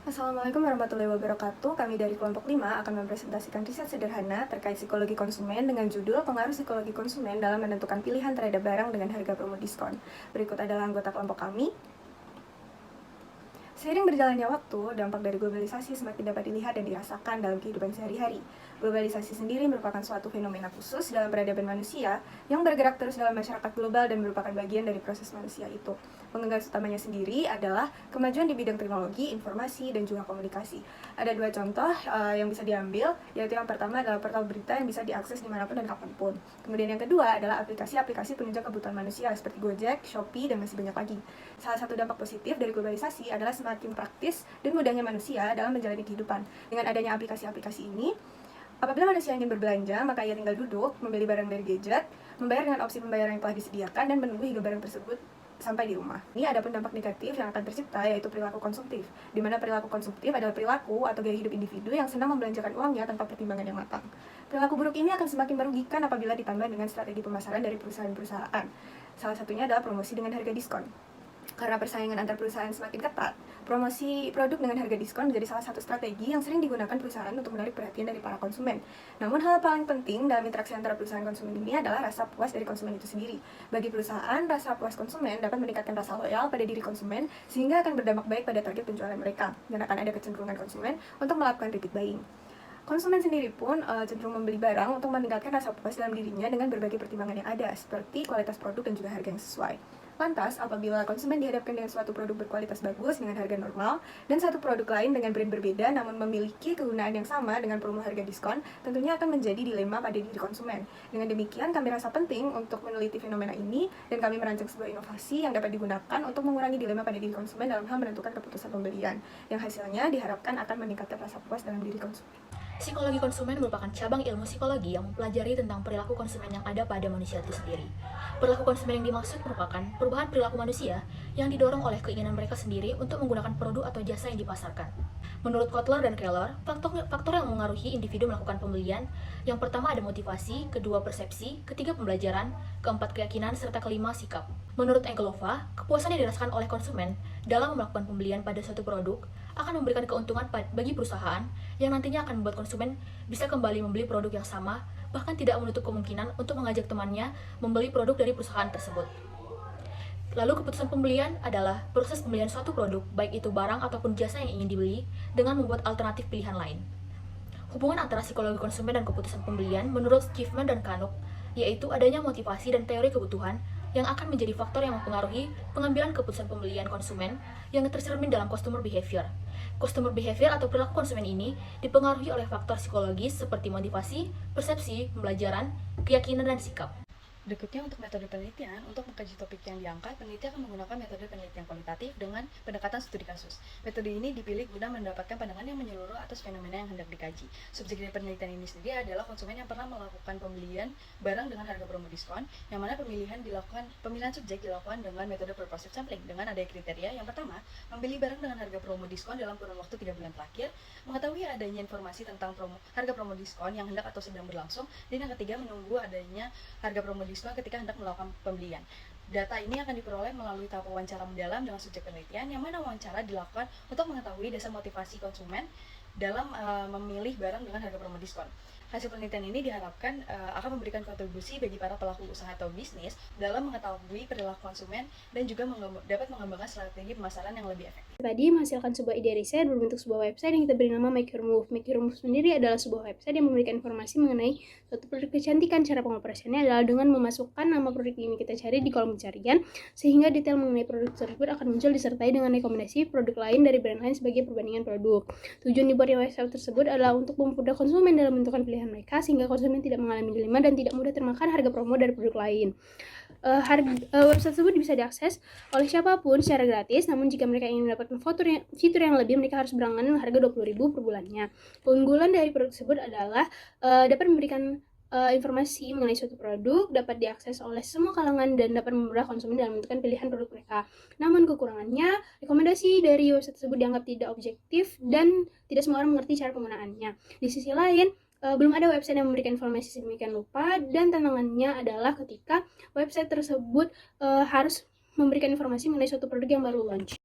Assalamualaikum warahmatullahi wabarakatuh. Kami dari kelompok 5 akan mempresentasikan riset sederhana terkait psikologi konsumen dengan judul Pengaruh Psikologi Konsumen dalam menentukan pilihan terhadap barang dengan harga promo diskon. Berikut adalah anggota kelompok kami. Seiring berjalannya waktu, dampak dari globalisasi semakin dapat dilihat dan dirasakan dalam kehidupan sehari-hari. Globalisasi sendiri merupakan suatu fenomena khusus dalam peradaban manusia yang bergerak terus dalam masyarakat global dan merupakan bagian dari proses manusia itu. Penggagas utamanya sendiri adalah kemajuan di bidang teknologi, informasi, dan juga komunikasi. Ada dua contoh yang bisa diambil, yaitu yang pertama adalah portal berita yang bisa diakses dimanapun dan kapanpun. Kemudian yang kedua adalah aplikasi-aplikasi penunjang kebutuhan manusia seperti Gojek, Shopee, dan masih banyak lagi. Salah satu dampak positif dari globalisasi adalah semakin praktis dan mudahnya manusia dalam menjalani kehidupan. Dengan adanya aplikasi-aplikasi ini, apabila manusia ingin berbelanja, maka ia tinggal duduk, membeli barang dari gadget, membayar dengan opsi pembayaran yang telah disediakan, dan menunggu hingga barang tersebut sampai di rumah. Ini ada pun dampak negatif yang akan tercipta, yaitu perilaku konsumtif, di mana perilaku konsumtif adalah perilaku atau gaya hidup individu yang senang membelanjakan uangnya tanpa pertimbangan yang matang. Perilaku buruk ini akan semakin merugikan apabila ditambah dengan strategi pemasaran dari perusahaan-perusahaan. Salah satunya adalah promosi dengan harga diskon. Karena persaingan antar perusahaan semakin ketat, promosi produk dengan harga diskon menjadi salah satu strategi yang sering digunakan perusahaan untuk menarik perhatian dari para konsumen. Namun hal paling penting dalam interaksi antara perusahaan konsumen ini adalah rasa puas dari konsumen itu sendiri. Bagi perusahaan, rasa puas konsumen dapat meningkatkan rasa loyal pada diri konsumen sehingga akan berdampak baik pada target penjualan mereka dan akan ada kecenderungan konsumen untuk melakukan repeat buying. Konsumen sendiri pun cenderung membeli barang untuk meningkatkan rasa puas dalam dirinya dengan berbagai pertimbangan yang ada, seperti kualitas produk dan juga harga yang sesuai. Lantas, apabila konsumen dihadapkan dengan suatu produk berkualitas bagus dengan harga normal, dan satu produk lain dengan brand berbeda namun memiliki kegunaan yang sama dengan promo harga diskon, tentunya akan menjadi dilema pada diri konsumen. Dengan demikian, kami rasa penting untuk meneliti fenomena ini, dan kami merancang sebuah inovasi yang dapat digunakan untuk mengurangi dilema pada diri konsumen dalam hal menentukan keputusan pembelian, yang hasilnya diharapkan akan meningkatkan rasa puas dalam diri konsumen. Psikologi konsumen merupakan cabang ilmu psikologi yang mempelajari tentang perilaku konsumen yang ada pada manusia itu sendiri. Perilaku konsumen yang dimaksud merupakan perubahan perilaku manusia yang didorong oleh keinginan mereka sendiri untuk menggunakan produk atau jasa yang dipasarkan. Menurut Kotler dan Keller, faktor yang mengaruhi individu melakukan pembelian, yang pertama ada motivasi, kedua persepsi, ketiga pembelajaran, keempat keyakinan, serta kelima sikap. Menurut Engelova, kepuasan yang dirasakan oleh konsumen dalam melakukan pembelian pada suatu produk akan memberikan keuntungan bagi perusahaan yang nantinya akan membuat konsumen bisa kembali membeli produk yang sama, bahkan tidak menutup kemungkinan untuk mengajak temannya membeli produk dari perusahaan tersebut. Lalu keputusan pembelian adalah proses pembelian suatu produk, baik itu barang ataupun jasa yang ingin dibeli, dengan membuat alternatif pilihan lain. Hubungan antara psikologi konsumen dan keputusan pembelian menurut Schiffman dan Canuck, yaitu adanya motivasi dan teori kebutuhan yang akan menjadi faktor yang mempengaruhi pengambilan keputusan pembelian konsumen yang tercermin dalam customer behavior. Customer behavior atau perilaku konsumen ini dipengaruhi oleh faktor psikologis seperti motivasi, persepsi, pembelajaran, keyakinan, dan sikap. Berikutnya untuk metode penelitian, untuk mengkaji topik yang diangkat, peneliti akan menggunakan metode penelitian kualitatif dengan pendekatan studi kasus. Metode ini dipilih guna mendapatkan pandangan yang menyeluruh atas fenomena yang hendak dikaji. Subjek dari penelitian ini sendiri adalah konsumen yang pernah melakukan pembelian barang dengan harga promo diskon, yang mana pemilihan subjek dilakukan dengan metode purposive sampling dengan adanya kriteria. Yang pertama, membeli barang dengan harga promo diskon dalam kurun waktu 3 bulan terakhir, mengetahui adanya informasi tentang harga promo diskon yang hendak atau sedang berlangsung, dan yang ketiga, menunggu adanya harga promo diskon ketika hendak melakukan pembelian. Data ini akan diperoleh melalui tahap wawancara mendalam dengan subjek penelitian, yang mana wawancara dilakukan untuk mengetahui dasar motivasi konsumen dalam memilih barang dengan harga promo diskon. Hasil penelitian ini diharapkan akan memberikan kontribusi bagi para pelaku usaha atau bisnis dalam mengetahui perilaku konsumen dan juga dapat mengembangkan strategi pemasaran yang lebih efektif. Tadi menghasilkan sebuah ide riset berbentuk sebuah website yang kita beri nama Make Your Move. Make Your Move sendiri adalah sebuah website yang memberikan informasi mengenai suatu produk kecantikan. Cara pengoperasiannya adalah dengan memasukkan nama produk yang kita cari di kolom pencarian, sehingga detail mengenai produk tersebut akan muncul disertai dengan rekomendasi produk lain dari brand lain sebagai perbandingan produk. Tujuan dibuatnya website tersebut adalah untuk mempermudah konsumen dalam menentukan pilihan mereka, sehingga konsumen tidak mengalami dilema dan tidak mudah termakan harga promo dari produk lain. Website tersebut bisa diakses oleh siapapun secara gratis, namun jika mereka ingin mendapatkan fitur yang lebih, mereka harus berlangganan dengan harga 20.000 per bulannya. Keunggulan dari produk tersebut adalah dapat memberikan informasi mengenai suatu produk, dapat diakses oleh semua kalangan, dan dapat memudahkan konsumen dalam menentukan pilihan produk mereka. Namun kekurangannya, rekomendasi dari website tersebut dianggap tidak objektif dan tidak semua orang mengerti cara penggunaannya. Di sisi lain, belum ada website yang memberikan informasi sedemikian rupa, dan tantangannya adalah ketika website tersebut harus memberikan informasi mengenai suatu produk yang baru launch.